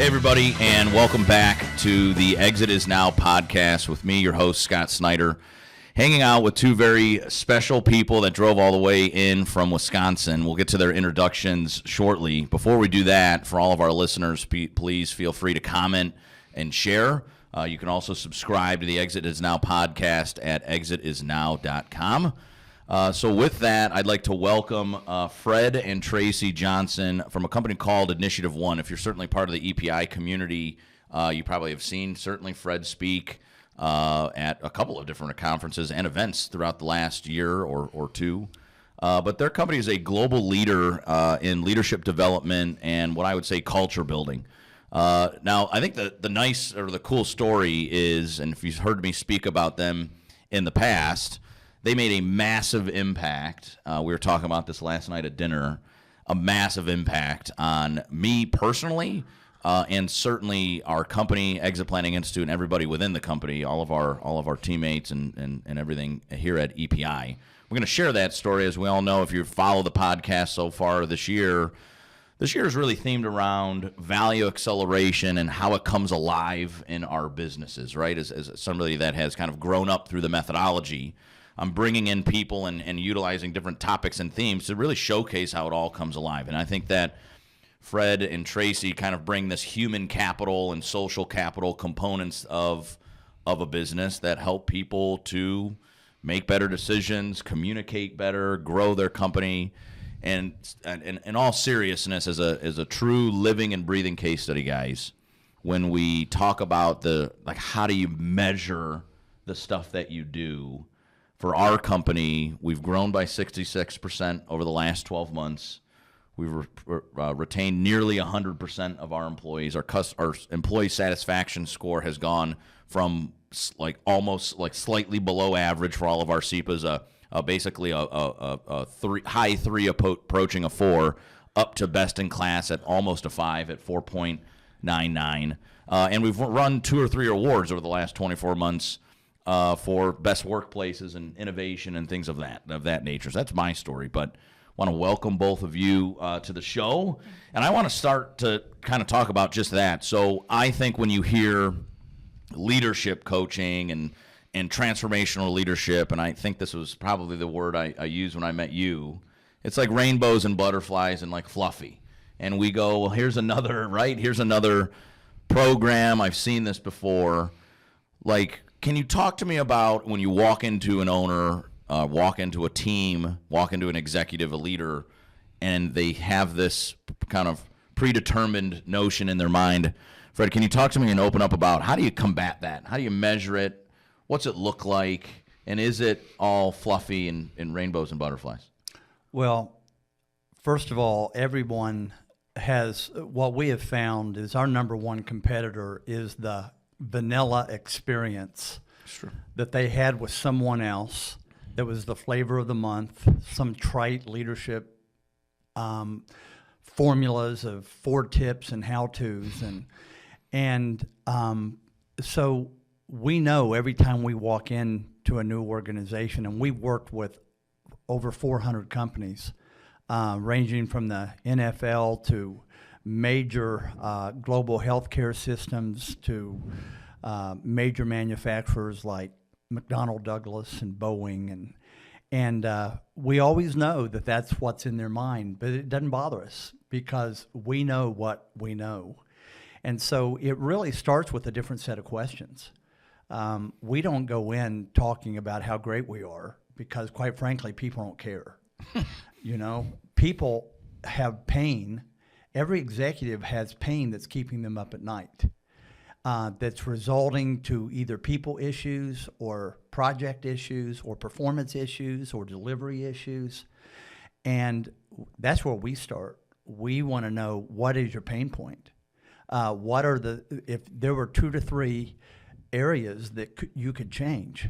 Hey, everybody, and welcome back to the Exit Is Now podcast with me, your host, Scott Snider, hanging out with two very special people that drove all the way in from Wisconsin. We'll get to their introductions shortly. Before we do that, for all of our listeners, please feel free to comment and share. You can also subscribe to the Exit Is Now podcast at exitisnow.com. So with that, I'd like to welcome Fred and Tracy Johnson from a company called Initiative One. If you're certainly part of the EPI community, you probably have seen certainly Fred speak at a couple of different conferences and events throughout the last year or two. But their company is a global leader in leadership development and what I would say culture building. Now, I think the nice or the cool story is, and if you've heard me speak about them in the past, they made a massive impact. We were talking about this last night at dinner, a massive impact on me personally, and certainly our company, Exit Planning Institute, and everybody within the company, all of our teammates and everything here at EPI. We're going to share that story. As we all know, if you follow the podcast so far this year is really themed around value acceleration and how it comes alive in our businesses, right? As somebody that has kind of grown up through the methodology, I'm bringing in people and utilizing different topics and themes to really showcase how it all comes alive. And I think that Fred and Tracy kind of bring this human capital and social capital components of a business that help people to make better decisions, communicate better, grow their company. And in all seriousness, as a true living and breathing case study, guys, when we talk about how do you measure the stuff that you do, for our company, we've grown by 66% over the last 12 months. We've retained nearly 100% of our employees. Our employee satisfaction score has gone from almost slightly below average for all of our SEPAs, basically a high 3 approaching a 4, up to best in class at almost a 5 at 4.99. And we've run 2 or 3 awards over the last 24 months. For best workplaces and innovation and things of that nature. So that's my story, but want to welcome both of you to the show. And I want to start to kind of talk about just that. So I think when you hear leadership coaching and transformational leadership, and I think this was probably the word I used when I met you, it's like rainbows and butterflies and like fluffy. And we go, well, here's another program. I've seen this before. Can you talk to me about when you walk into an owner, walk into a team, walk into an executive, a leader, and they have this kind of predetermined notion in their mind? Fred, can you talk to me and open up about how do you combat that? How do you measure it? What's it look like? And is it all fluffy and rainbows and butterflies? Well, first of all, everyone has, what we have found is our number one competitor is the vanilla experience that they had with someone else that was the flavor of the month, some trite leadership formulas of 4 tips and how-tos. And so we know every time we walk into a new organization, and we've worked with over 400 companies, ranging from the NFL to major global healthcare systems to major manufacturers like McDonnell Douglas and Boeing, and we always know that that's what's in their mind, but it doesn't bother us because we know what we know. And so it really starts with a different set of questions. We don't go in talking about how great we are because, quite frankly, people don't care. People have pain. Every executive has pain that's keeping them up at night, that's resulting to either people issues or project issues or performance issues or delivery issues. And that's where we start. We want to know, what is your pain point? If there were 2 to 3 areas that you could change,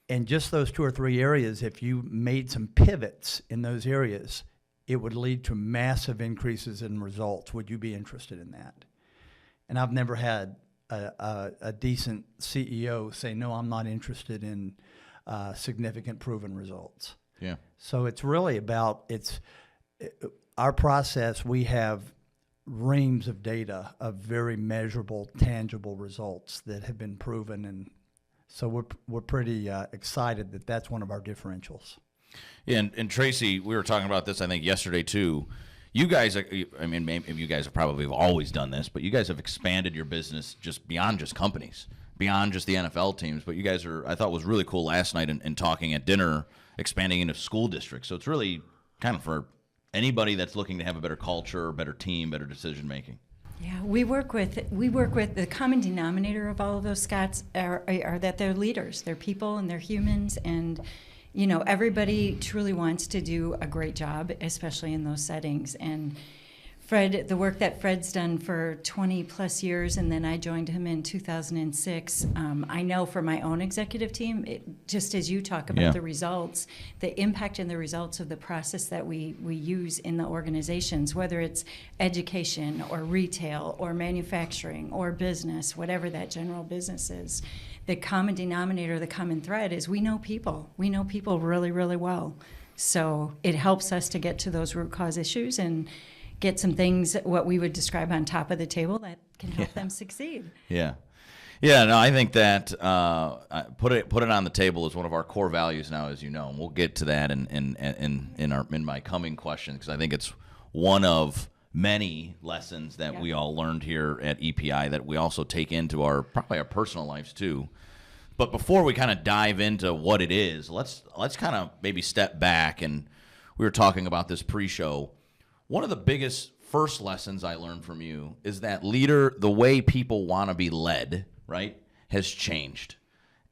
and just those 2 or 3 areas, if you made some pivots in those areas, it would lead to massive increases in results. Would you be interested in that? And I've never had a decent CEO say, no, I'm not interested in significant proven results. Yeah. So it's really about, our process. We have reams of data of very measurable, tangible results that have been proven, and so we're pretty excited that that's one of our differentials. Yeah, and Tracy, we were talking about this, I think, yesterday too. You guys, I mean, maybe you guys have probably always done this, but you guys have expanded your business just beyond just companies, beyond just the NFL teams. But you guys I thought was really cool last night in talking at dinner, expanding into school districts. So it's really kind of for anybody that's looking to have a better culture, better team, better decision making. Yeah, we work with the common denominator of all of those, Scots, are that they're leaders, they're people, and they're humans, and everybody truly wants to do a great job, especially in those settings. And Fred, the work that Fred's done for 20 plus years, and then I joined him in 2006. I know for my own executive team, just as you talk about the results, the impact and the results of the process that we use in the organizations, whether it's education or retail or manufacturing or business, whatever that general business is. The common denominator, the common thread is we know people. We know people really, really well. So it helps us to get to those root cause issues and get some things, what we would describe on top of the table, that can help them succeed. Yeah. No, I think that put it on the table is one of our core values now, as you know, and we'll get to that in my coming question, because I think it's one of many lessons that we all learned here at EPI that we also take into probably our personal lives too. But before we kind of dive into what it is, let's kind of maybe step back. And we were talking about this pre-show. One of the biggest first lessons I learned from you is that the way people want to be led, right, has changed.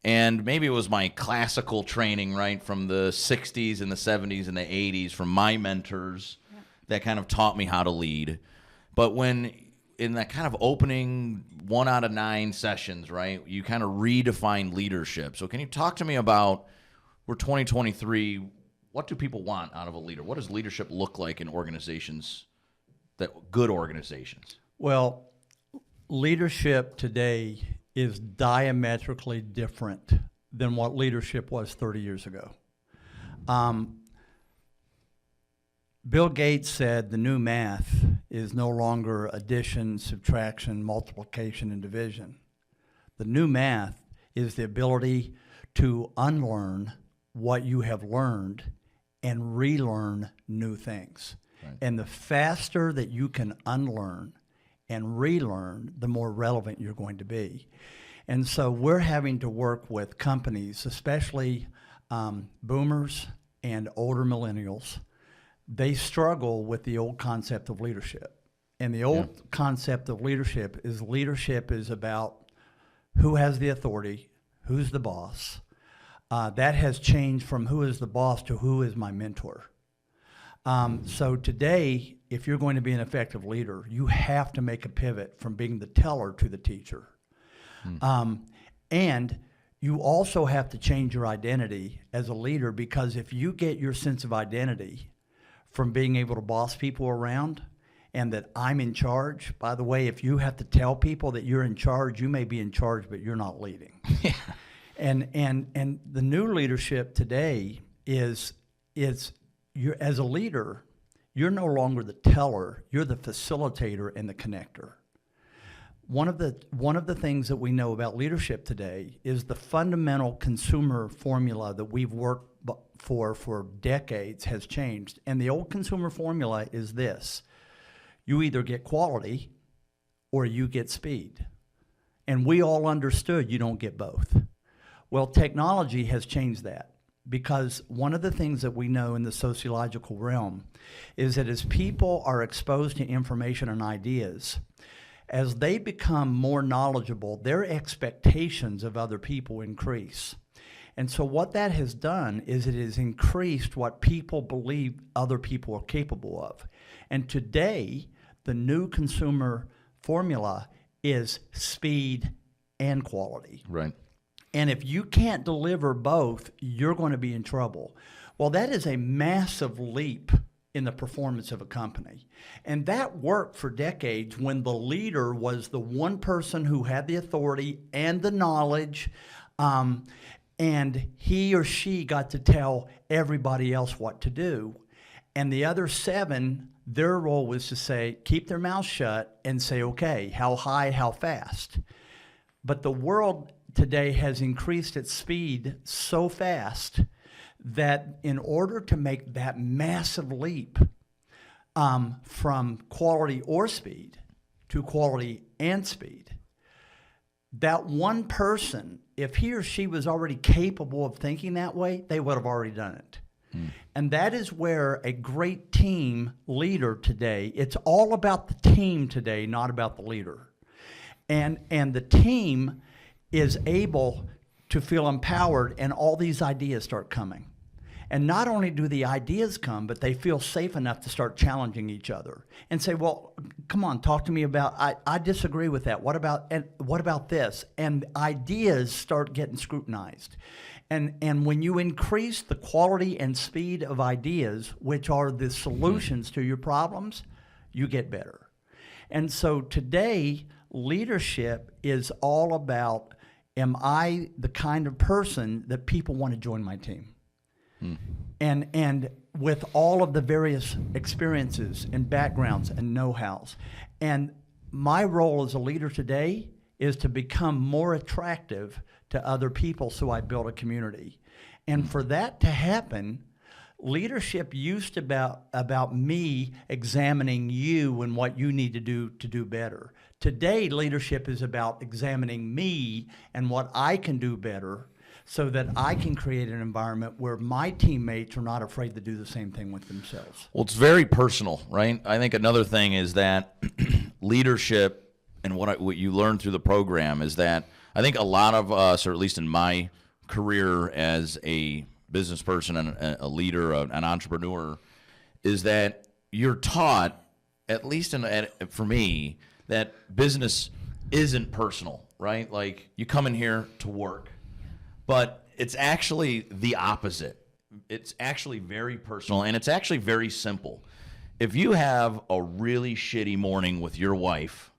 And maybe it was my classical training, right, from the 60s and the 70s and the 80s, from my mentors that kind of taught me how to lead. But when in that kind of opening 1 out of 9 sessions, right, you kind of redefine leadership. So can you talk to me about, we're 2023, what do people want out of a leader? What does leadership look like in organizations, good organizations? Well, leadership today is diametrically different than what leadership was 30 years ago. Bill Gates said the new math is no longer addition, subtraction, multiplication, and division. The new math is the ability to unlearn what you have learned and relearn new things. Right. And the faster that you can unlearn and relearn, the more relevant you're going to be. And so we're having to work with companies, especially boomers and older millennials. They struggle with the old concept of leadership. And the old concept of leadership is about who has the authority, who's the boss. That has changed from who is the boss to who is my mentor. So today, if you're going to be an effective leader, you have to make a pivot from being the teller to the teacher. And you also have to change your identity as a leader, because if you get your sense of identity from being able to boss people around and that I'm in charge, by the way, if you have to tell people that you're in charge, you may be in charge, but you're not leading. And the new leadership today is you're, as a leader, you're no longer the teller, you're the facilitator and the connector. One of the things that we know about leadership today is the fundamental consumer formula that we've worked for decades has changed. And the old consumer formula is this: you either get quality or you get speed. And we all understood you don't get both. Well, technology has changed that, because one of the things that we know in the sociological realm is that as people are exposed to information and ideas, as they become more knowledgeable, their expectations of other people increase. And so what that has done is it has increased what people believe other people are capable of. And today, the new consumer formula is speed and quality. Right. And if you can't deliver both, you're going to be in trouble. Well, that is a massive leap in the performance of a company. And that worked for decades when the leader was the one person who had the authority and the knowledge, and he or she got to tell everybody else what to do. And the other 7 Their role was to say, keep their mouth shut and say, okay, how high, how fast? But the world today has increased its speed so fast that in order to make that massive leap from quality or speed to quality and speed, that one person, if he or she was already capable of thinking that way, they would have already done it. And that is where a great team leader today, it's all about the team today, not about the leader. And the team is able to feel empowered, and all these ideas start coming. And not only do the ideas come, but they feel safe enough to start challenging each other and say, well, come on, talk to me about, I disagree with that. What about this? And ideas start getting scrutinized. And when you increase the quality and speed of ideas, which are the solutions to your problems, you get better. And so today, leadership is all about, am I the kind of person that people want to join my team? And with all of the various experiences and backgrounds and know-hows. And my role as a leader today is to become more attractive to other people so I build a community. And for that to happen, leadership used to about me examining you and what you need to do better. Today, leadership is about examining me and what I can do better so that I can create an environment where my teammates are not afraid to do the same thing with themselves. Well, it's very personal, right? I think another thing is that leadership and what you learn through the program is that I think a lot of us, or at least in my career as a business person and a leader, an entrepreneur, is that you're taught, at least for me, that business isn't personal, right? Like you come in here to work. But it's actually the opposite. It's actually very personal, and it's actually very simple. If you have a really shitty morning with your wife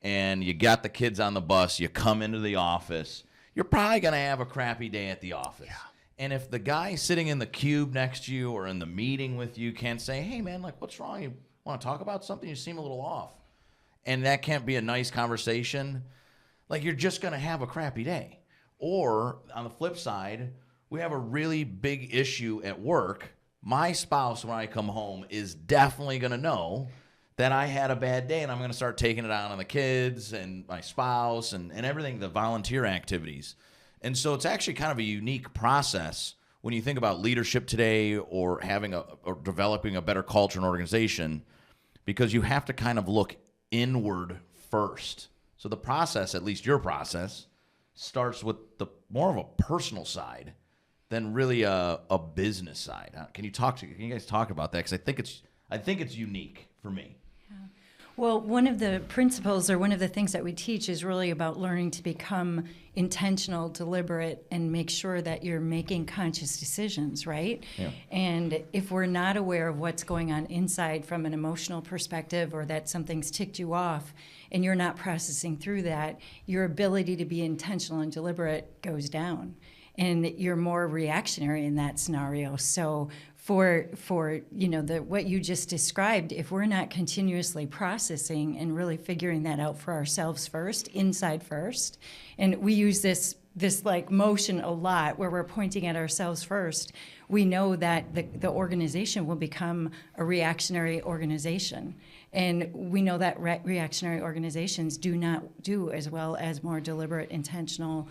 and you got the kids on the bus, you come into the office, you're probably going to have a crappy day at the office. Yeah. And if the guy sitting in the cube next to you or in the meeting with you can't say, hey, man, like, what's wrong? You want to talk about something? You seem a little off. And that can't be a nice conversation. Like, you're just going to have a crappy day. Or, on the flip side, we have a really big issue at work. My spouse, when I come home, is definitely going to know that I had a bad day, and I'm going to start taking it out on the kids and my spouse and everything, the volunteer activities. And so it's actually kind of a unique process when you think about leadership today or or developing a better culture and organization, because you have to kind of look inward first. So the process, at least your process, starts with the more of a personal side than really a business side. Can you guys talk about that? Because I think it's unique for me. Yeah. Well, one of the principles or one of the things that we teach is really about learning to become intentional, deliberate, and make sure that you're making conscious decisions, right? Yeah. And if we're not aware of what's going on inside from an emotional perspective, or that something's ticked you off, and you're not processing through that, your ability to be intentional and deliberate goes down. And you're more reactionary in that scenario. So for what you just described, if we're not continuously processing and really figuring that out for ourselves first, inside first, and we use this like motion a lot where we're pointing at ourselves first, we know that the organization will become a reactionary organization. And we know that reactionary organizations do not do as well as more deliberate, intentional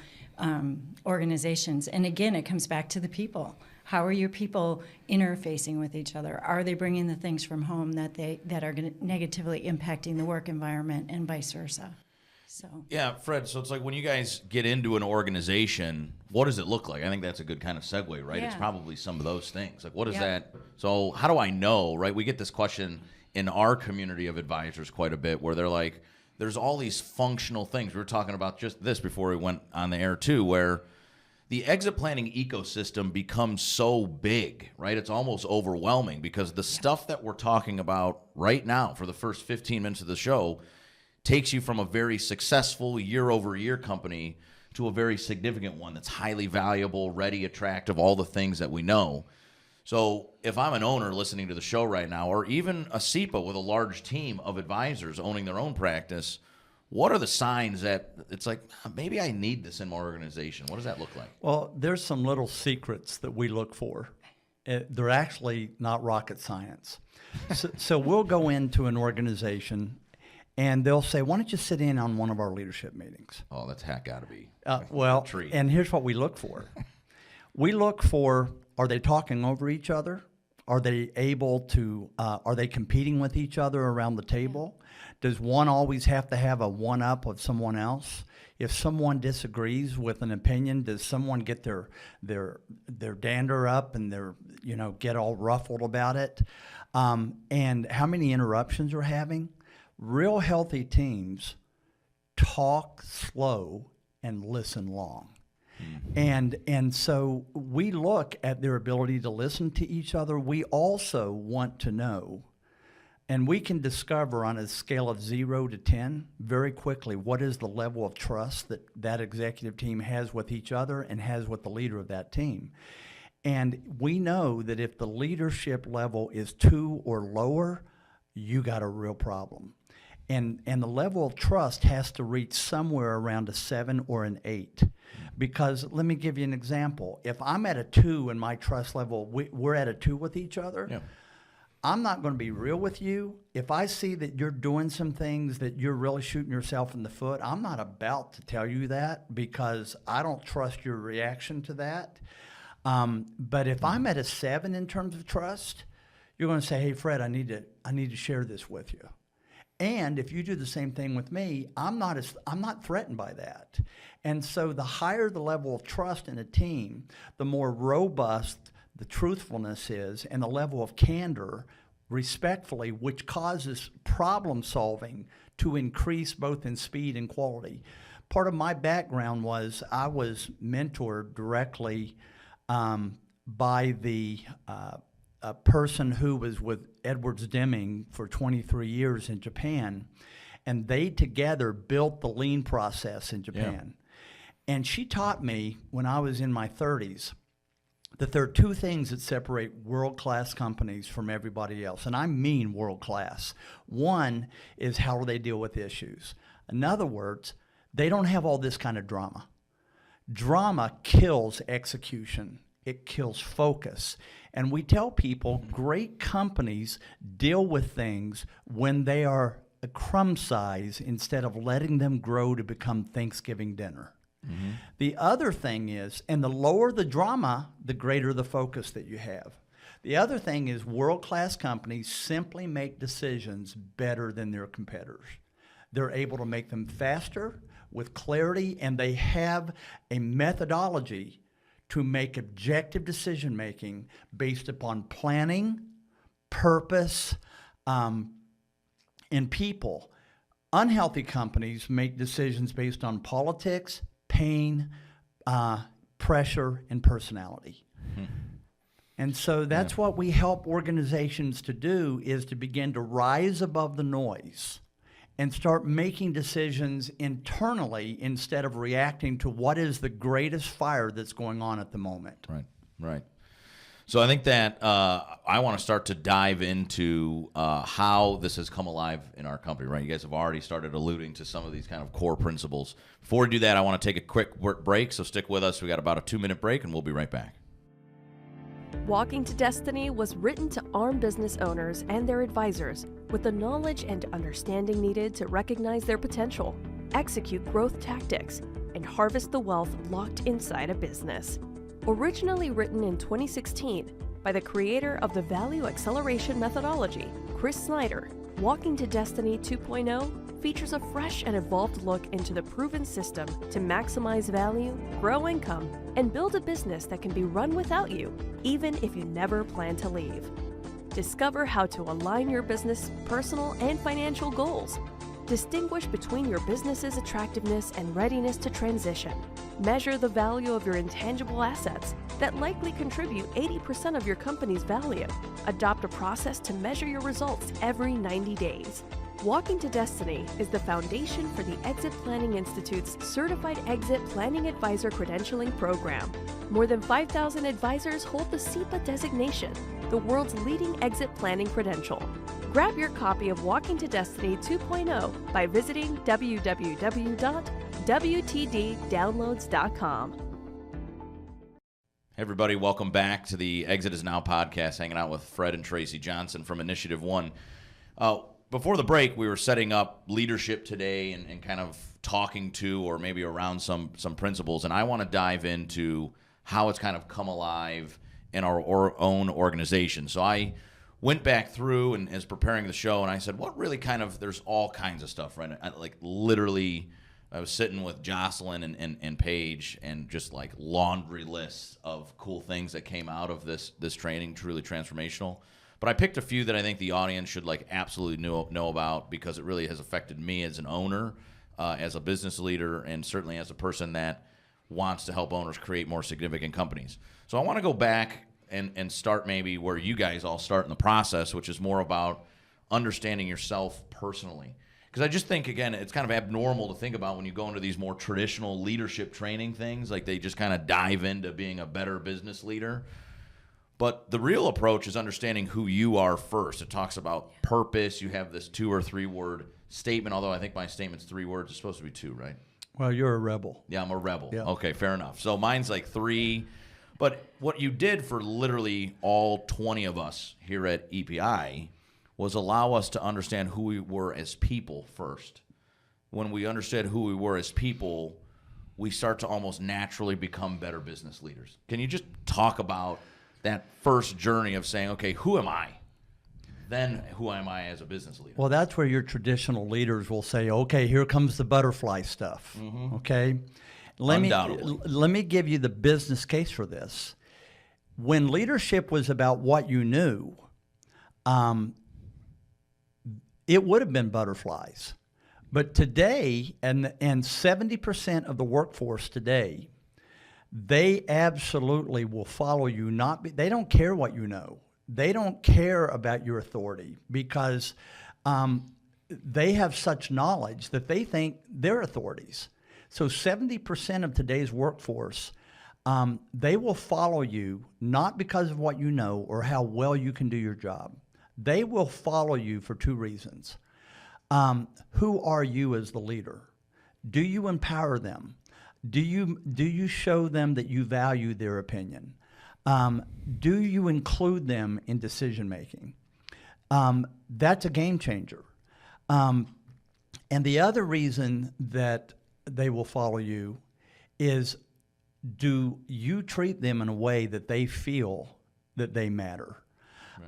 organizations. And again, it comes back to the people. How are your people interfacing with each other? Are they bringing the things from home that are negatively impacting the work environment, and vice versa? So yeah, Fred, so it's like when you guys get into an organization, what does it look like? I think that's a good kind of segue, right? Yeah. It's probably some of those things. Like, what is that? So how do I know, right? We get this question in our community of advisors quite a bit, where they're like, there's all these functional things. We were talking about just this before we went on the air too, where the exit planning ecosystem becomes so big, right? It's almost overwhelming, because the stuff that we're talking about right now for the first 15 minutes of the show takes you from a very successful year-over-year company to a very significant one that's highly valuable, ready, attractive, all the things that we know. So if I'm an owner listening to the show right now, or even a SEPA with a large team of advisors owning their own practice, what are the signs that it's like, maybe I need this in my organization? What does that look like? Well, there's some little secrets that we look for. They're actually not rocket science. So we'll go into an organization and they'll say, why don't you sit in on one of our leadership meetings? Oh, that's got to be well, a treat. And here's what we look for. We look for, are they talking over each other? Are they able to, are they competing with each other around the table? Does one always have to have a one-up of someone else? If someone disagrees with an opinion, does someone get their dander up and get all ruffled about it? And how many interruptions are having? Real healthy teams talk slow and listen long. And so we look at their ability to listen to each other. We also want to know, and we can discover on a scale of 0 to 10 very quickly what is the level of trust that that executive team has with each other and has with the leader of that team. And we know that if the leadership level is 2 or lower, you got a real problem. And the level of trust has to reach somewhere around a 7 or an 8. Because let me give you an example. If I'm at a 2 in my trust level, we're at a 2 with each other, yeah. I'm not going to be real with you. If I see that you're doing some things that you're really shooting yourself in the foot, I'm not about to tell you that because I don't trust your reaction to that. But if I'm at a 7 in terms of trust, you're going to say, hey, Fred, I need to share this with you. And if you do the same thing with me, I'm not threatened by that. And so the higher the level of trust in a team, the more robust the truthfulness is and the level of candor, respectfully, which causes problem solving to increase both in speed and quality. Part of my background was I was mentored directly by a person who was with Edwards Deming for 23 years in Japan, and they together built the lean process in Japan. Yeah. And she taught me when I was in my 30s that there are 2 things that separate world-class companies from everybody else, and I mean world-class. One is how they deal with issues. In other words, they don't have all this kind of drama. Drama kills execution. It kills focus. And we tell people great companies deal with things when they are a crumb size instead of letting them grow to become Thanksgiving dinner. Mm-hmm. The other thing is, and the lower the drama, the greater the focus that you have. The other thing is world-class companies simply make decisions better than their competitors. They're able to make them faster, with clarity, and they have a methodology to make objective decision-making based upon planning, purpose, and people. Unhealthy companies make decisions based on politics, pain, pressure, and personality. Hmm. And so that's what we help organizations to do, is to begin to rise above the noise and start making decisions internally instead of reacting to what is the greatest fire that's going on at the moment. Right. So I think that I want to start to dive into how this has come alive in our company, right? You guys have already started alluding to some of these kind of core principles. Before we do that, I want to take a quick break, so stick with us. We got about a 2-minute break, and we'll be right back. Walking to Destiny was written to arm business owners and their advisors with the knowledge and understanding needed to recognize their potential, execute growth tactics, and harvest the wealth locked inside a business. Originally written in 2016 by the creator of the Value Acceleration Methodology, Chris Snider, Walking to Destiny 2.0 features a fresh and evolved look into the proven system to maximize value, grow income, and build a business that can be run without you, even if you never plan to leave. Discover how to align your business, personal, and financial goals. Distinguish between your business's attractiveness and readiness to transition. Measure the value of your intangible assets that likely contribute 80% of your company's value. Adopt a process to measure your results every 90 days. Walking to Destiny is the foundation for the Exit Planning Institute's Certified Exit Planning Advisor Credentialing Program. More than 5,000 advisors hold the CEPA designation, the world's leading exit planning credential. Grab your copy of Walking to Destiny 2.0 by visiting www.wtddownloads.com. Hey everybody, welcome back to the Exit is Now podcast, hanging out with Fred and Tracy Johnson from Initiative One. Before the break, we were setting up leadership today and kind of talking to or maybe around some principles, and I want to dive into how it's kind of come alive in our own organization. So I went back through and as preparing the show, and I said, what really kind of, there's all kinds of stuff, right? Like literally, I was sitting with Jocelyn and Paige and just like laundry lists of cool things that came out of this training, truly transformational. But I picked a few that I think the audience should like absolutely know about because it really has affected me as an owner, as a business leader, and certainly as a person that wants to help owners create more significant companies. So I want to go back and start maybe where you guys all start in the process, which is more about understanding yourself personally. Because I just think, again, it's kind of abnormal to think about when you go into these more traditional leadership training things, like they just kind of dive into being a better business leader. But the real approach is understanding who you are first. It talks about purpose. You have this 2 or 3 word statement, although I think my statement's 3 words. It's supposed to be 2, right? Well, you're a rebel. Yeah, I'm a rebel. Yeah. Okay, fair enough. So mine's like 3. But what you did for literally all 20 of us here at EPI was allow us to understand who we were as people first. When we understood who we were as people, we start to almost naturally become better business leaders. Can you just talk about that first journey of saying, okay, who am I? Then who am I as a business leader? Well, that's where your traditional leaders will say, okay, here comes the butterfly stuff, okay? Let me give you the business case for this. When leadership was about what you knew, it would have been butterflies. But today, and 70% of the workforce today, they absolutely will follow you. They don't care what you know. They don't care about your authority because they have such knowledge that they think they're authorities. So 70% of today's workforce, they will follow you not because of what you know or how well you can do your job. They will follow you for 2 reasons. Who are you as the leader? Do you empower them? Do you show them that you value their opinion? Do you include them in decision making? That's a game changer. And the other reason that they will follow you is, do you treat them in a way that they feel that they matter?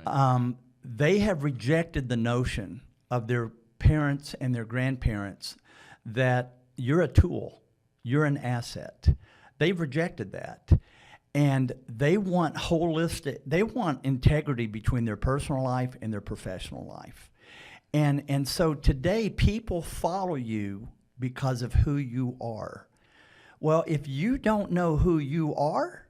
Right. They have rejected the notion of their parents and their grandparents that you're a tool, you're an asset. They've rejected that. And they want they want integrity between their personal life and their professional life. And so today people follow you because of who you are. Well, if you don't know who you are,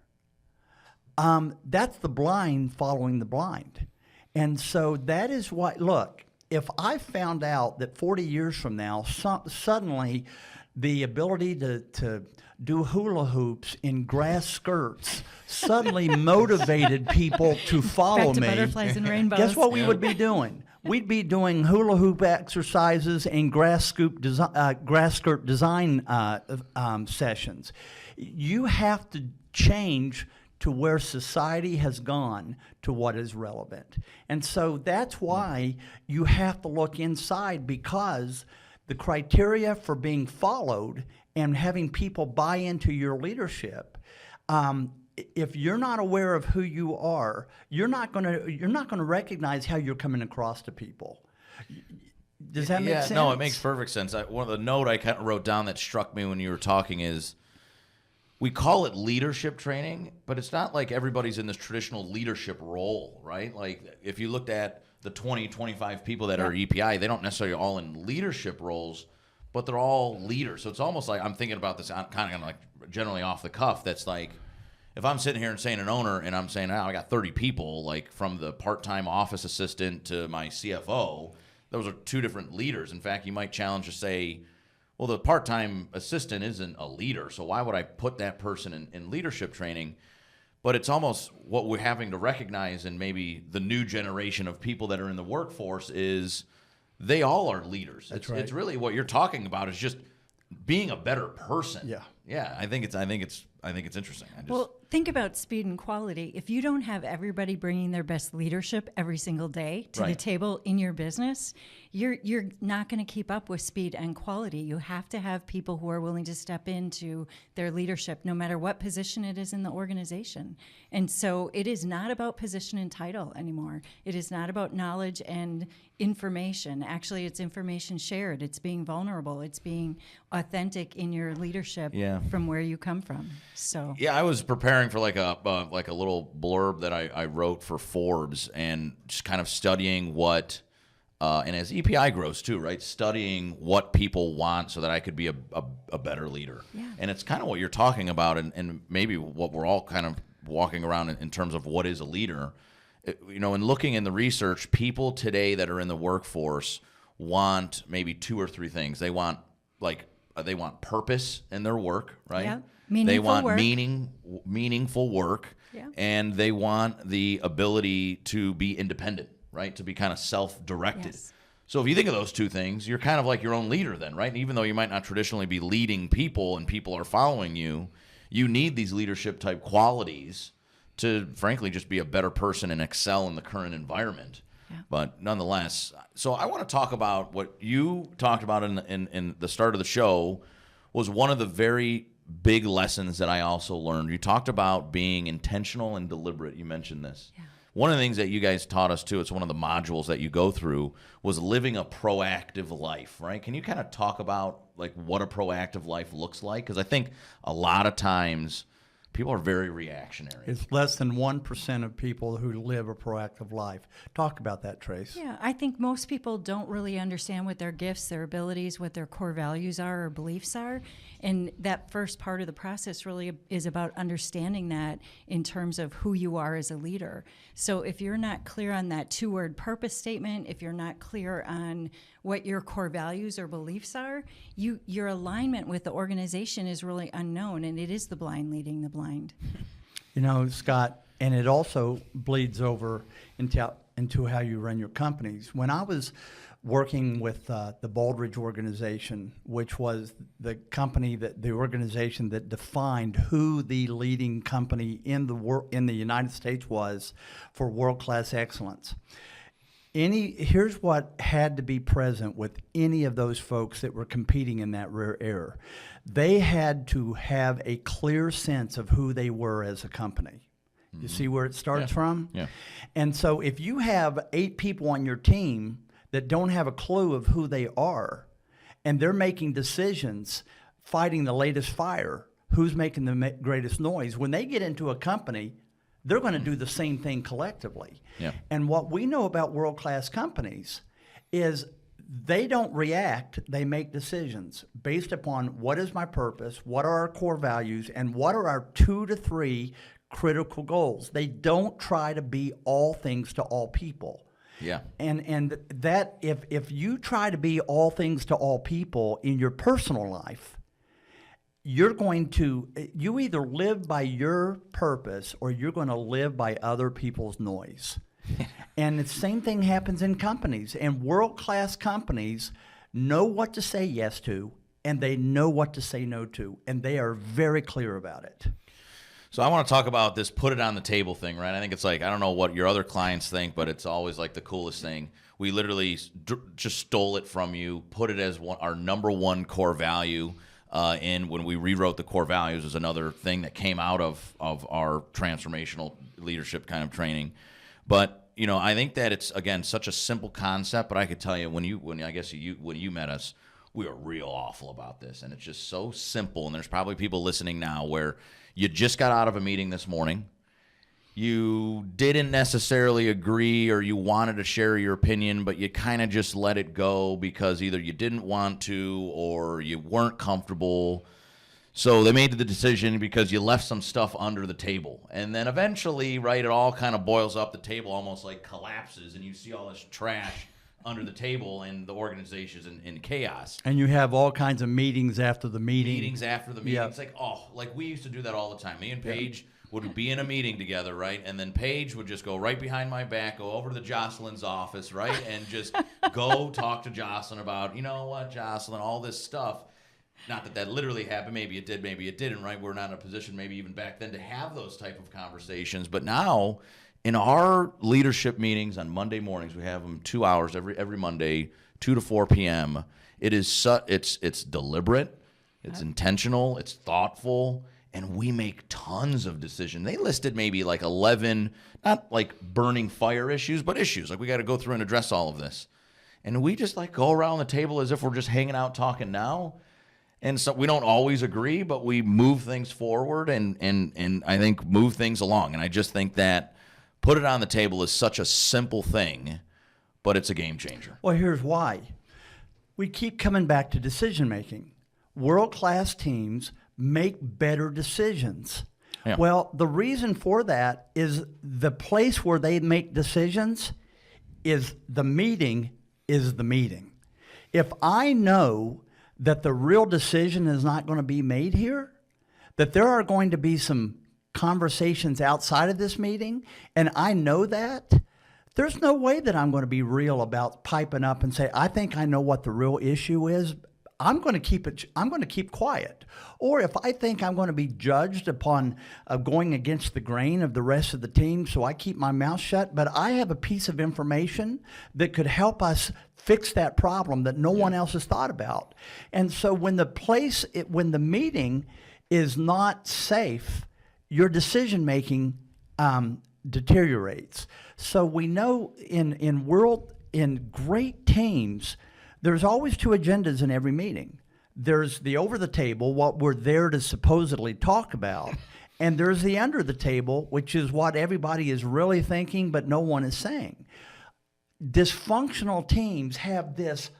that's the blind following the blind. And so that is why, look, if I found out that 40 years from now, suddenly the ability to do hula hoops in grass skirts suddenly motivated people to follow Back to me, butterflies and rainbows. guess what we would be doing? We'd be doing hula hoop exercises and grass skirt design sessions. You have to change to where society has gone to what is relevant. And so that's why you have to look inside, because the criteria for being followed and having people buy into your leadership, if you're not aware of who you are, you're not going to recognize how you're coming across to people. Does that make sense? No, it makes perfect sense. One of the note I kind of wrote down that struck me when you were talking is, we call it leadership training, but it's not like everybody's in this traditional leadership role, right? Like if you looked at the 20, 25 people that are EPI, they don't necessarily all in leadership roles, but they're all leaders. So it's almost like, I'm thinking about this kind of like generally off the cuff. That's like, if I'm sitting here and saying an owner and I'm saying, I got 30 people, like from the part-time office assistant to my CFO, those are two different leaders. In fact, you might challenge to say, well, the part-time assistant isn't a leader, so why would I put that person in leadership training? But it's almost what we're having to recognize in maybe the new generation of people that are in the workforce is they all are leaders. That's right. It's really what you're talking about is just being a better person. Yeah. Yeah, I think it's interesting. Well, think about speed and quality. If you don't have everybody bringing their best leadership every single day to the Right. table in your business, you're not going to keep up with speed and quality. You have to have people who are willing to step into their leadership, no matter what position it is in the organization. And so it is not about position and title anymore. It is not about knowledge and information. Actually, it's information shared. It's being vulnerable. It's being authentic in your leadership from where you come from. So Yeah, I was preparing for like a little blurb that I wrote for Forbes, and just kind of studying what, and as EPI grows too, right? Studying what people want so that I could be a better leader. Yeah. And it's kind of what you're talking about, and maybe what we're all kind of walking around in terms of what is a leader. And looking in the research, people today that are in the workforce want maybe two or three things. They want purpose in their work, right? Yeah. They Meaningful want work. meaningful work, Yeah. and they want the ability to be independent, right? To be kind of self-directed. Yes. So if you think of those two things, you're kind of like your own leader then, right? And even though you might not traditionally be leading people and people are following you, you need these leadership type qualities to, frankly, just be a better person and excel in the current environment. Yeah. But nonetheless, so I want to talk about what you talked about in the start of the show was one of the very big lessons that I also learned. You talked about being intentional and deliberate. You mentioned this. Yeah. One of the things that you guys taught us, too, it's one of the modules that you go through, was living a proactive life, right? Can you kind of talk about like what a proactive life looks like? Because I think a lot of times people are very reactionary. It's less than 1% of people who live a proactive life. Talk about that, Trace. Yeah, I think most people don't really understand what their gifts, their abilities, what their core values are or beliefs are. And that first part of the process really is about understanding that in terms of who you are as a leader. So if you're not clear on that two-word purpose statement, if you're not clear on what your core values or beliefs are, your alignment with the organization is really unknown, and it is the blind leading the blind. Scott, and it also bleeds over into how you run your companies. When I was working with the Baldridge organization, which was the organization that defined who the leading company in the United States was for world-class excellence. Here's what had to be present with any of those folks that were competing in that rare air. They had to have a clear sense of who they were as a company. You see where it starts from? Yeah. And so if you have 8 people on your team that don't have a clue of who they are, and they're making decisions, fighting the latest fire, who's making the greatest noise, when they get into a company, they're going to do the same thing collectively. Yeah. And what we know about world-class companies is they don't react, they make decisions based upon what is my purpose, what are our core values, and what are our 2 to 3 critical goals. They don't try to be all things to all people. Yeah. And that if you try to be all things to all people in your personal life, you either live by your purpose or you're going to live by other people's noise. And the same thing happens in companies. And world-class companies know what to say yes to, and they know what to say no to, and they are very clear about it. So I want to talk about this put it on the table thing, right? I think it's like, I don't know what your other clients think, but it's always like the coolest thing. We literally just stole it from you, put it as our number one core value. And when we rewrote the core values is another thing that came out of our transformational leadership kind of training. But I think that it's, again, such a simple concept. But I could tell you when you met us, we were real awful about this, and it's just so simple. And there's probably people listening now where you just got out of a meeting this morning. You didn't necessarily agree or you wanted to share your opinion, but you kind of just let it go because either you didn't want to or you weren't comfortable. So they made the decision because you left some stuff under the table. And then eventually, right, it all kind of boils up. The table almost like collapses and you see all this trash under the table and the organization's in chaos. And you have all kinds of meetings after the meeting. Meetings after the meeting. It's like, like we used to do that all the time. Me and Paige would be in a meeting together, right? And then Paige would just go right behind my back, go over to Jocelyn's office, right? And just go talk to Jocelyn about, you know what, Jocelyn, all this stuff. Not that literally happened. Maybe it did, maybe it didn't, right? We're not in a position maybe even back then to have those type of conversations. But now in our leadership meetings on Monday mornings, we have them 2 hours every Monday, 2 to 4 p.m. It is it's deliberate, it's intentional, it's thoughtful, and we make tons of decisions. They listed maybe like 11, not like burning fire issues, but issues. Like we got to go through and address all of this. And we just like go around the table as if we're just hanging out talking now. And so we don't always agree, but we move things forward and I think move things along. And I just think that put it on the table is such a simple thing, but it's a game changer. Well, here's why. We keep coming back to decision making. World-class teams make better decisions. Yeah. Well, the reason for that is the place where they make decisions is the meeting is the meeting. If I know that the real decision is not going to be made here, that there are going to be some conversations outside of this meeting, and I know that, there's no way that I'm going to be real about piping up and say, I think I know what the real issue is. I'm going to keep quiet. Or if I think I'm going to be judged upon going against the grain of the rest of the team, so I keep my mouth shut. But I have a piece of information that could help us fix that problem that no one else has thought about. And so when the meeting is not safe, your decision making deteriorates. So we know in great teams, there's always two agendas in every meeting. There's the over the table, what we're there to supposedly talk about, and there's the under the table, which is what everybody is really thinking, but no one is saying. Dysfunctional teams have this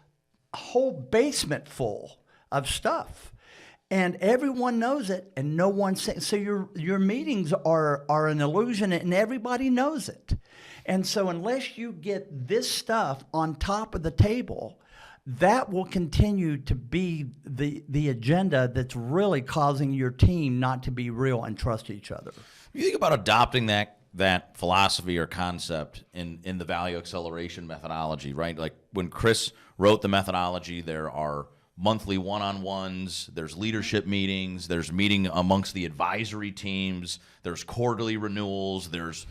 whole basement full of stuff, and everyone knows it, and no one's saying. So your meetings are an illusion, and everybody knows it. And so unless you get this stuff on top of the table, that will continue to be the agenda that's really causing your team not to be real and trust each other. You think about adopting that philosophy or concept in the value acceleration methodology, right? Like when Chris wrote the methodology, there are monthly one-on-ones, there's leadership meetings, there's meeting amongst the advisory teams, there's quarterly renewals, there's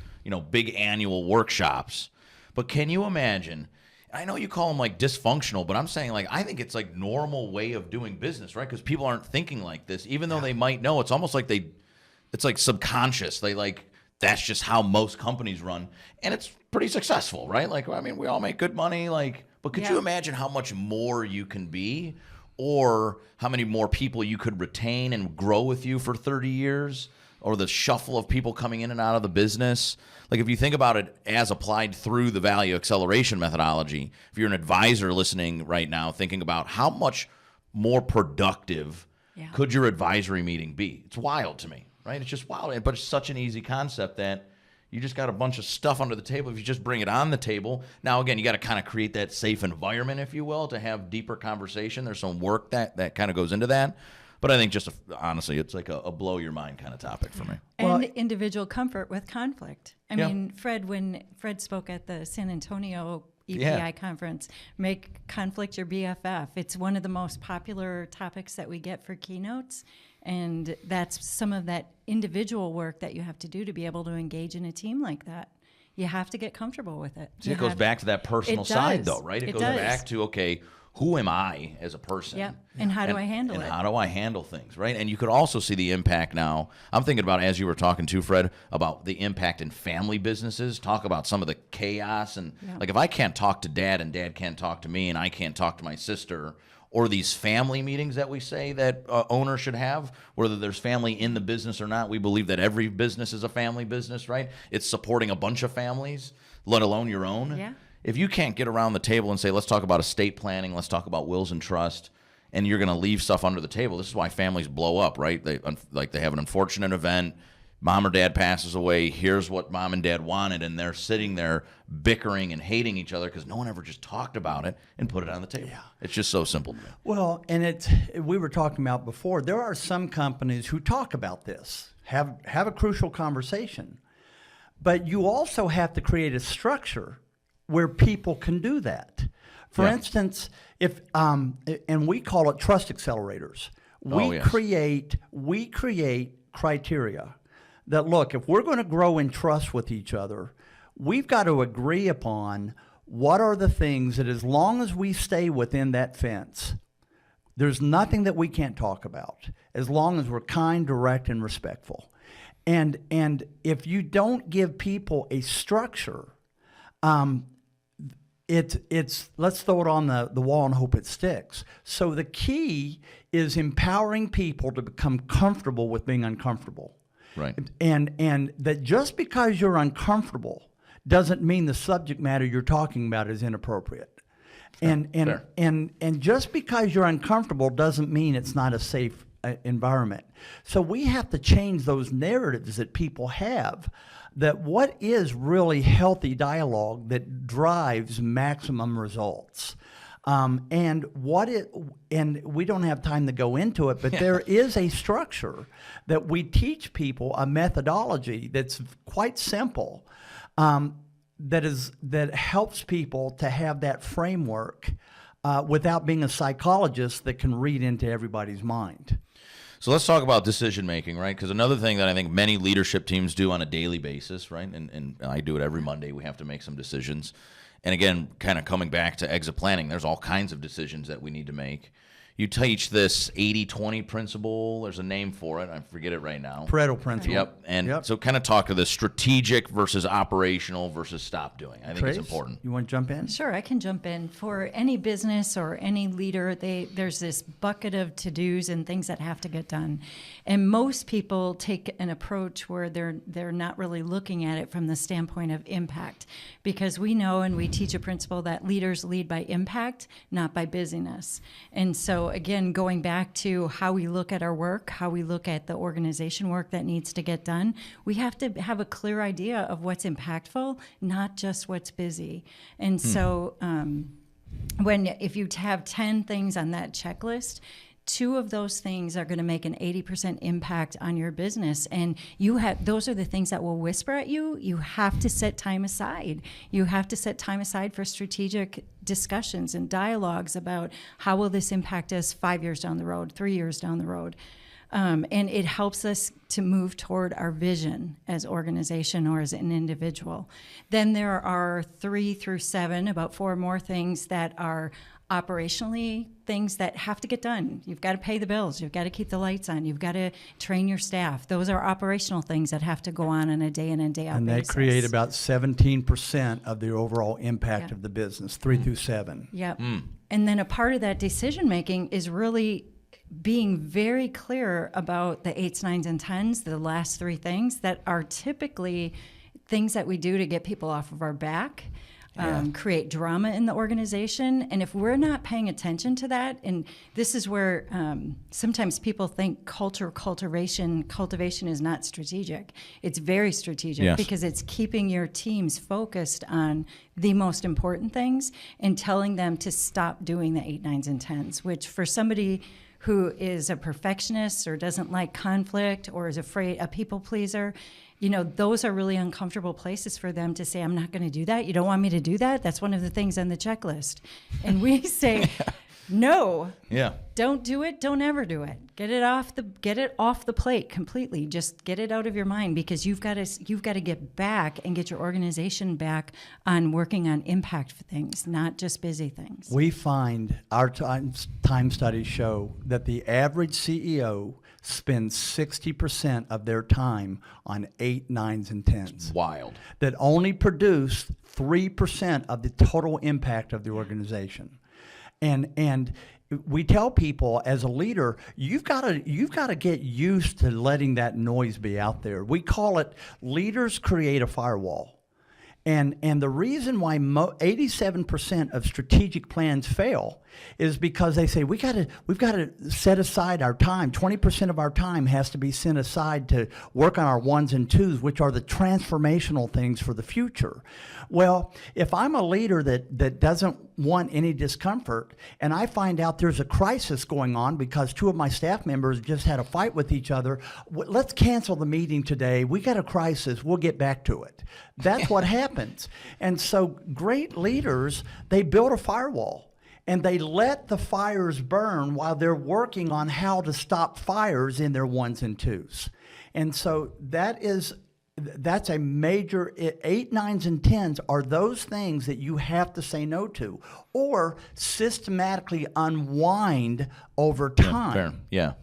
big annual workshops. But can you imagine? I know you call them like dysfunctional, but I'm saying like I think it's like normal way of doing business, right? Because people aren't thinking like this, even though they might know. It's almost like it's like subconscious. They like that's just how most companies run, and it's pretty successful, right? Like I mean, we all make good money, like. But could you imagine how much more you can be, or how many more people you could retain and grow with you for 30 years? Or the shuffle of people coming in and out of the business. Like if you think about it as applied through the value acceleration methodology, if you're an advisor listening right now thinking about how much more productive could your advisory meeting be? It's wild to me, right? It's just wild, but it's such an easy concept that you just got a bunch of stuff under the table. If you just bring it on the table, now again, you got to kind of create that safe environment, if you will, to have deeper conversation. There's some work that kind of goes into that. But I think honestly, it's like a blow your mind kind of topic for me. And individual comfort with conflict. I mean, when Fred spoke at the San Antonio EPI conference, make conflict your BFF. It's one of the most popular topics that we get for keynotes. And that's some of that individual work that you have to do to be able to engage in a team like that. You have to get comfortable with it. See, it goes back to that personal side, though, right? It goes back to, okay, who am I as a person? Yeah, and how do I handle it? And how do I handle things, right? And you could also see the impact now. I'm thinking about, as you were talking to, Fred, about the impact in family businesses. Talk about some of the chaos. And like if I can't talk to Dad and Dad can't talk to me and I can't talk to my sister, or these family meetings that we say that owners should have, whether there's family in the business or not, we believe that every business is a family business, right? It's supporting a bunch of families, let alone your own. Yeah. If you can't get around the table and say, let's talk about estate planning, let's talk about wills and trust, and you're going to leave stuff under the table, this is why families blow up, right? They have an unfortunate event, Mom or dad passes away. Here's what mom and dad wanted, and they're sitting there bickering and hating each other because no one ever just talked about it and put it on the table. Yeah. It's just so simple to me. Well, and we were talking about before, there are some companies who talk about this, have a crucial conversation, but you also have to create a structure where people can do that. For instance, if and we call it trust accelerators. We create criteria that, look, if we're going to grow in trust with each other, we've got to agree upon what are the things that, as long as we stay within that fence, there's nothing that we can't talk about, as long as we're kind, direct, and respectful. And if you don't give people a structure, it's let's throw it on the wall and hope it sticks. So the key is empowering people to become comfortable with being uncomfortable. Right. And that just because you're uncomfortable doesn't mean the subject matter you're talking about is inappropriate. And just because you're uncomfortable doesn't mean it's not a safe environment. So we have to change those narratives that people have, that what is really healthy dialogue that drives maximum results. And we don't have time to go into it, but there is a structure that we teach people, a methodology that's quite simple, that helps people to have that framework without being a psychologist that can read into everybody's mind. So let's talk about decision making, right? Because another thing that I think many leadership teams do on a daily basis, right? And I do it every Monday. We have to make some decisions. And again, kind of coming back to exit planning, there's all kinds of decisions that we need to make. You teach this 80-20 principle. There's a name for it. I forget it right now. Pareto principle. Yep. And so kind of talk to the strategic versus operational versus stop doing. I think Trace, it's important. You want to jump in? Sure, I can jump in. For any business or any leader, there's this bucket of to-dos and things that have to get done. And most people take an approach where they're not really looking at it from the standpoint of impact, because we know and we teach a principle that leaders lead by impact, not by busyness. And so again, going back to how we look at our work, how we look at the organization work that needs to get done, we have to have a clear idea of what's impactful, not just what's busy. And so if you have 10 things on that checklist, 2 of those things are going to make an 80% impact on your business, and those are the things that will whisper at you. You have to set time aside. You have to set time aside for strategic discussions and dialogues about how will this impact us 5 years down the road, 3 years down the road. And it helps us to move toward our vision as organization or as an individual. Then there are 3 through 7, about 4 more things that are operationally things that have to get done. You've got to pay the bills. You've got to keep the lights on. You've got to train your staff. Those are operational things that have to go on a day in and day out basis. And they create about 17% of the overall impact of the business, 3 through 7. Yep. And then a part of that decision making is really being very clear about the 8s, 9s, and 10s, the last 3 things that are typically things that we do to get people off of our back. Create drama in the organization. And if we're not paying attention to that, and this is where sometimes people think cultivation is not strategic. It's very strategic because it's keeping your teams focused on the most important things and telling them to stop doing the 8, 9s, and 10s, which for somebody who is a perfectionist or doesn't like conflict or is afraid, a people pleaser, those are really uncomfortable places for them to say, I'm not going to do that. You don't want me to do that? That's one of the things on the checklist. And we say, no, don't do it. Don't ever do it. Get it off the plate completely. Just get it out of your mind, because you've got to get back and get your organization back on working on impact things, not just busy things. We find our time studies show that the average CEO spends 60% of their time on 8, 9s, and 10s. It's wild. That only produce 3% of the total impact of the organization. And we tell people, as a leader, you've got to get used to letting that noise be out there. We call it leaders create a firewall. And the reason why 87% of strategic plans fail is because they say we've got to set aside our time. 20% of our time has to be set aside to work on our ones and twos, which are the transformational things for the future. Well, if I'm a leader that doesn't want any discomfort, and I find out there's a crisis going on because two of my staff members just had a fight with each other, let's cancel the meeting today. We got a crisis. We'll get back to it. That's what happens. And so great leaders, they build a firewall. And they let the fires burn while they're working on how to stop fires in their ones and twos. And so that's a major, 8, 9s, and 10s are those things that you have to say no to or systematically unwind over time. Fair. Yeah.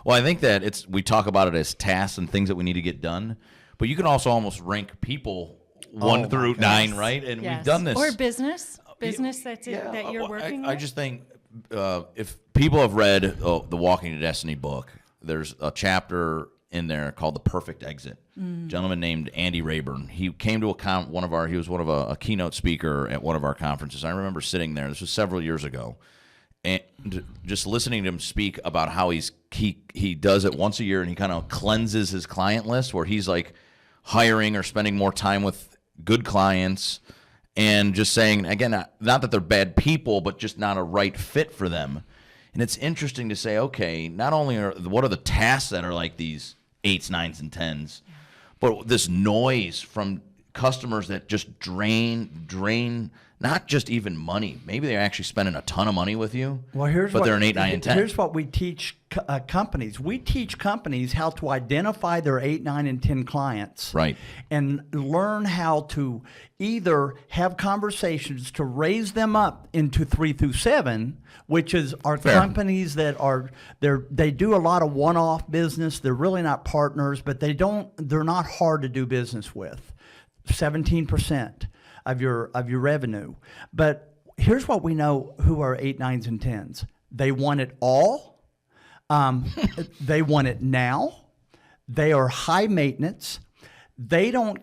Well, I think that we talk about it as tasks and things that we need to get done, but you can also almost rank people 1 through 9, right? And we've done this. Or business that you're working with. I just think if people have read the Walking to Destiny book, there's a chapter in there called The Perfect Exit. A gentleman named Andy Rayburn. He came to he was one of a keynote speaker at one of our conferences. I remember sitting there. This was several years ago. And just listening to him speak about how he does it once a year, and he kind of cleanses his client list where he's like hiring or spending more time with good clients and just saying, again, not that they're bad people, but just not a right fit for them. And it's interesting to say, okay, not only what are the tasks that are like these 8s, 9s, and 10s, but this noise from customers that just drain not just even money. Maybe they're actually spending a ton of money with you, but they're an 8, 9, and 10. Here's what we teach companies. We teach companies how to identify their 8, 9, and 10 clients. Right. And learn how to either have conversations to raise them up into 3 through 7, which is our companies that they do a lot of one-off business. They're really not partners, but they're not hard to do business with. 17% of your revenue. But here's what we know who are 8, 9s, and 10s. They want it all. They want it now. They are high maintenance. They don't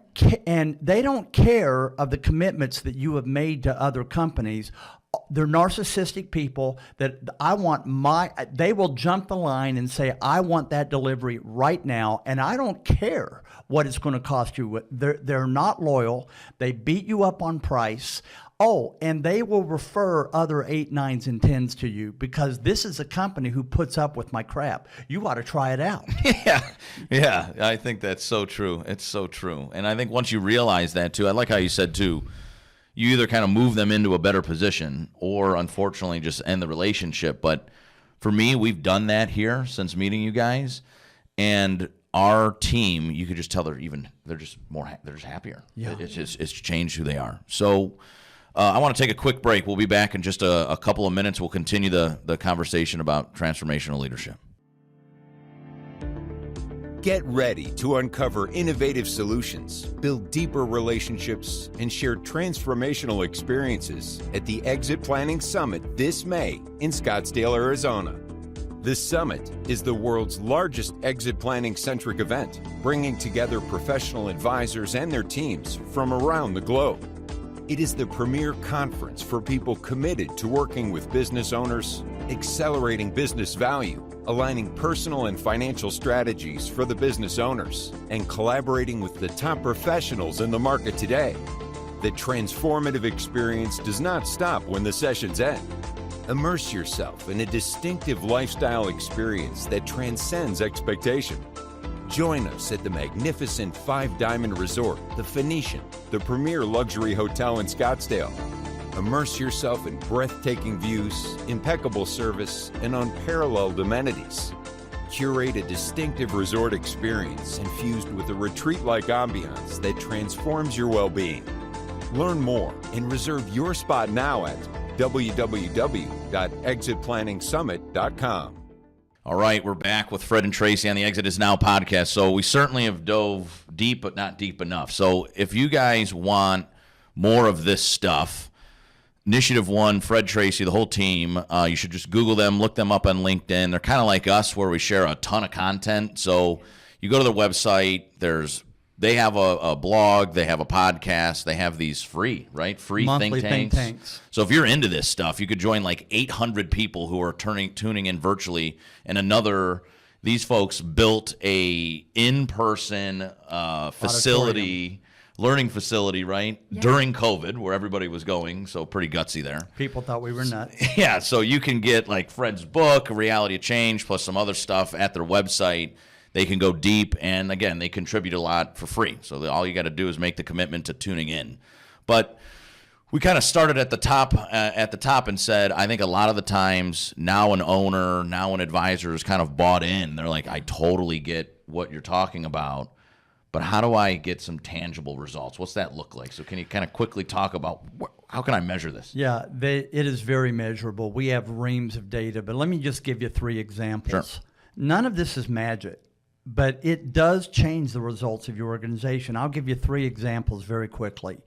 care of the commitments that you have made to other companies. They're narcissistic people that they will jump the line and say, I want that delivery right now, and I don't care what it's going to cost you. They're not loyal. They beat you up on price. Oh, and they will refer other 8, 9s, and 10s to you because this is a company who puts up with my crap. You ought to try it out. Yeah, I think that's so true. It's so true. And I think once you realize that, too, I like how you said, too, you either kind of move them into a better position or, unfortunately, just end the relationship. But for me, we've done that here since meeting you guys. And our team, you could just tell they're just happier. Yeah. It's changed who they are. So I want to take a quick break. We'll be back in just a couple of minutes. We'll continue the conversation about transformational leadership. Get ready to uncover innovative solutions, build deeper relationships, and share transformational experiences at the Exit Planning Summit this May in Scottsdale, Arizona. The summit is the world's largest exit planning-centric event, bringing together professional advisors and their teams from around the globe. It is the premier conference for people committed to working with business owners, accelerating business value, aligning personal and financial strategies for the business owners, and collaborating with the top professionals in the market today. The transformative experience does not stop when the sessions end. Immerse yourself in a distinctive lifestyle experience that transcends expectation. Join us at the magnificent 5-diamond resort, The Phoenician, the premier luxury hotel in Scottsdale. Immerse yourself in breathtaking views, impeccable service, and unparalleled amenities. Curate a distinctive resort experience infused with a retreat-like ambiance that transforms your well-being. Learn more and reserve your spot now at www.exitplanningsummit.com. All right, we're back with Fred and Tracy on the Exit Is Now podcast. So we certainly have dove deep, but not deep enough. So if you guys want more of this stuff, Initiative 1, Fred, Tracy, the whole team, you should just Google them, look them up on LinkedIn. They're kind of like us where we share a ton of content. So you go to their website, there's they have a blog, they have a podcast, they have these free monthly think tanks. So if you're into this stuff, you could join like 800 people who are tuning in virtually, and these folks built a in-person facility, learning facility, right? Yeah. During COVID, where everybody was going, so pretty gutsy there. People thought we were nuts. Yeah, so you can get like Fred's book, Reality of Change, plus some other stuff at their website. They can go deep, and again, they contribute a lot for free. So all you got to do is make the commitment to tuning in. But we kind of started at the top and said, I think a lot of the times now an owner, now an advisor is kind of bought in. They're like, I totally get what you're talking about, but how do I get some tangible results? What's that look like? So can you kind of quickly talk about how can I measure this? Yeah, it is very measurable. We have reams of data, but let me just give you 3 examples. Sure. None of this is magic, but it does change the results of your organization. I'll give you 3 examples very quickly.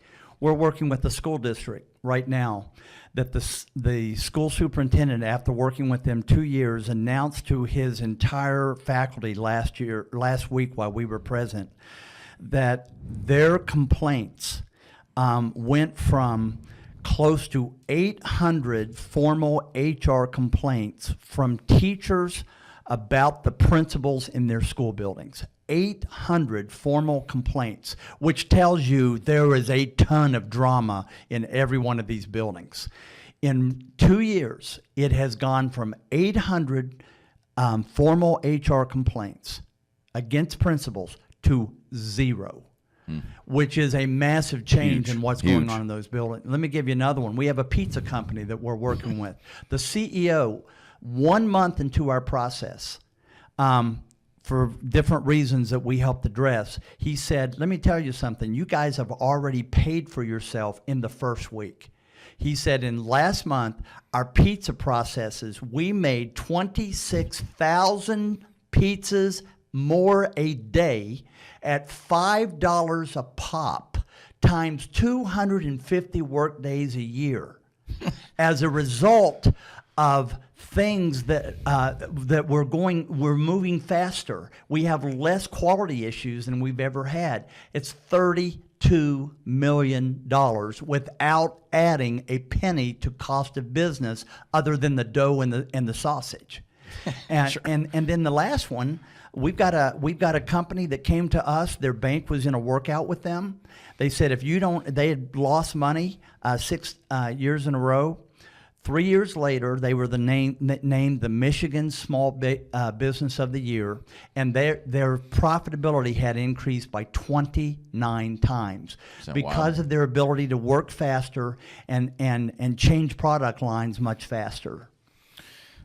We're working with the school district right now that the school superintendent, after working with them 2 years, announced to his entire faculty last week while we were present, that their complaints went from close to 800 formal HR complaints from teachers about the principals in their school buildings. 800 formal complaints, which tells you there is a ton of drama in every one of these buildings. In 2 years, it has gone from 800 formal HR complaints against principals to 0, which is a massive change in what's going on in those buildings. Let me give you another one. We have a pizza company that we're working with. The CEO, 1 month into our process, for different reasons that we helped address, he said, let me tell you something. You guys have already paid for yourself in the first week. He said, in last month, our pizza processes, we made 26,000 pizzas more a day at $5 a pop times 250 work days a year. As a result of things that we're moving faster. We have less quality issues than we've ever had. It's $32 million without adding a penny to cost of business other than the dough and the sausage. And, sure. and then the last one, we've got a company that came to us. Their bank was in a workout with them. They said they had lost money 6 years in a row. 3 years later, they were named the Michigan Small Business of the Year, and their profitability had increased by 29 times because of their ability to work faster and change product lines much faster.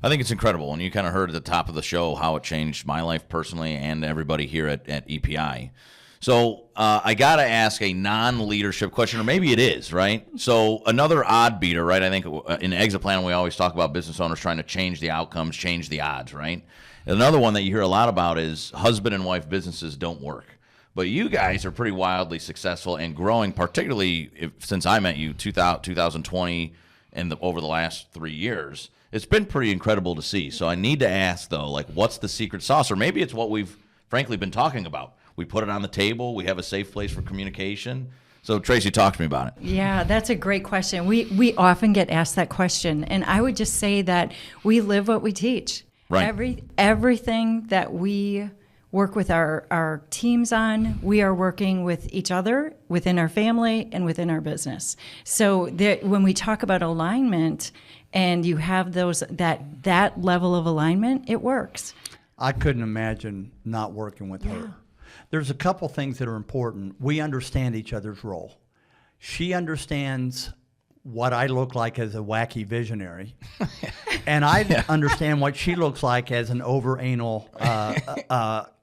I think it's incredible, and you kind of heard at the top of the show how it changed my life personally and everybody here at EPI. So I got to ask a non-leadership question, or maybe it is, right? So another odd beater, right? I think in exit plan we always talk about business owners trying to change the outcomes, change the odds, right? And another one that you hear a lot about is husband and wife businesses don't work. But you guys are pretty wildly successful and growing, particularly since I met you 2020 and over the last 3 years. It's been pretty incredible to see. So I need to ask, though, like, what's the secret sauce? Or maybe it's what we've frankly been talking about. We put it on the table. We have a safe place for communication. So, Tracy, talk to me about it. Yeah, that's a great question. We often get asked that question. And I would just say that we live what we teach. Right. Everything that we work with our teams on, we are working with each other, within our family, and within our business. So when we talk about alignment and you have that level of alignment, it works. I couldn't imagine not working with her. There's a couple things that are important. We understand each other's role. She understands what I look like as a wacky visionary, and I understand what she looks like as an over-anal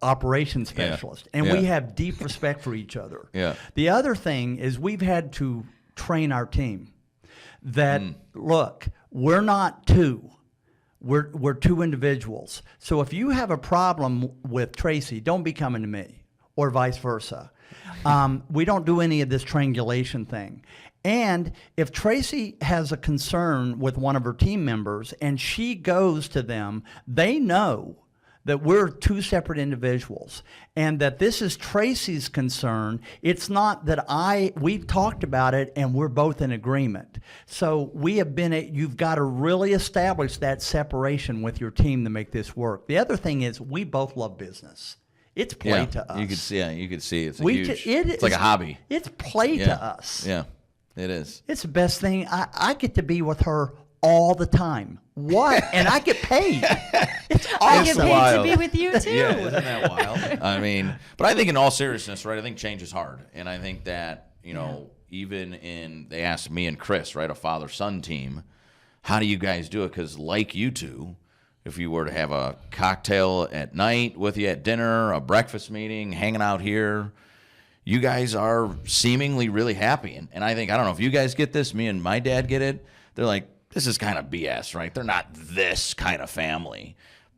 operations specialist. And we have deep respect for each other. Yeah. The other thing is we've had to train our team that, look, we're not two. We're two individuals. So if you have a problem with Tracy, don't be coming to me, or vice versa. We don't do any of this triangulation thing. And if Tracy has a concern with one of her team members and she goes to them, they know that we're two separate individuals, and that this is Tracy's concern. It's not that we've talked about it and we're both in agreement. So you've got to really establish that separation with your team to make this work. The other thing is we both love business. It's play to us. You could see it's it's like a hobby. It's play to us. Yeah, it is. It's the best thing. I get to be with her all the time. What? And I get paid. It's awesome. I get paid to be with you too. Yeah, isn't that wild? I mean, but I think in all seriousness, right, I think change is hard. And I think that, even they asked me and Chris, right, a father-son team, how do you guys do it? Because like you two, if you were to have a cocktail at night with you at dinner, a breakfast meeting, hanging out here, you guys are seemingly really happy. And I think, I don't know if you guys get this, me and my dad get it. They're like, this is kind of BS, right? They're not this kind of family.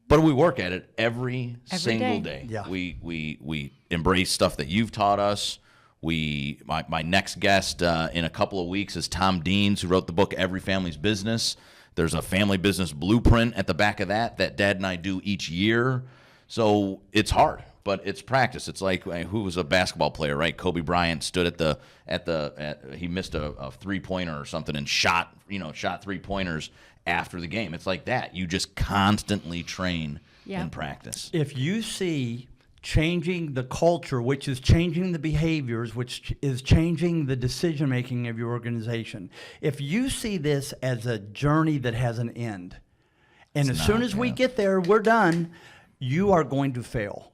But we work at it every single day. Yeah. We embrace stuff that you've taught us. My next guest in a couple of weeks is Tom Deans, who wrote the book Every Family's Business. There's a family business blueprint at the back of that Dad and I do each year. So it's hard, but it's practice. It's like, who was a basketball player, right? Kobe Bryant stood he missed a 3-pointer or something and shot 3-pointers after the game. It's like that. You just constantly train and practice. If you see changing the culture, which is changing the behaviors, which is changing the decision-making of your organization, if you see this as a journey that has an end, and as soon as we get there, we're done, you are going to fail.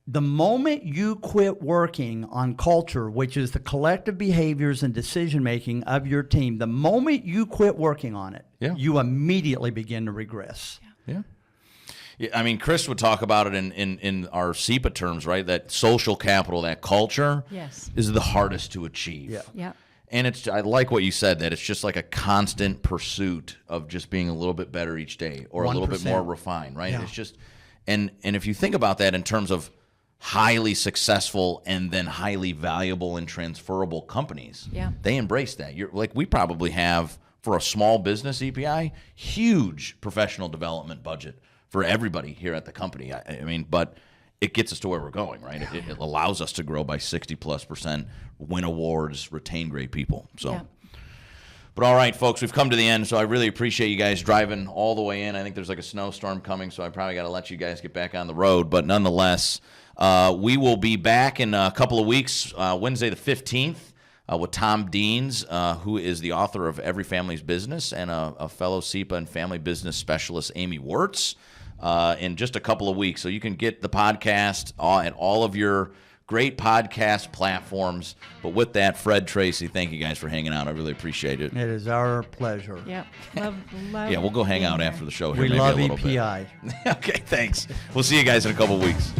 The moment you quit working on culture, which is the collective behaviors and decision-making of your team, the moment you quit working on it, you immediately begin to regress. Yeah. I mean, Chris would talk about it in our SEPA terms, right? That social capital, that culture, is the hardest to achieve. Yeah. And I like what you said, that it's just like a constant pursuit of just being a little bit better each day, or 1%. A little bit more refined, right? It's just, and if you think about that in terms of highly successful and then highly valuable and transferable companies, they embrace that. We probably have, for a small business EPI, huge professional development budget for everybody here at the company. I mean, but it gets us to where we're going, right? It allows us to grow by 60+%, win awards, retain great people. So, But all right, folks, we've come to the end, so I really appreciate you guys driving all the way in. I think there's like a snowstorm coming, so I probably got to let you guys get back on the road. But nonetheless, we will be back in a couple of weeks, Wednesday the 15th, with Tom Deans, who is the author of Every Family's Business, and a fellow SEPA and family business specialist, Amy Wirtz. In just a couple of weeks. So you can get the podcast at all of your great podcast platforms. But with that, Fred, Tracy, thank you guys for hanging out. I really appreciate it. It is our pleasure. Yep. Love yeah, we'll go hang out after the show here. We maybe love a little EPI. bit. Okay, thanks. We'll see you guys in a couple of weeks.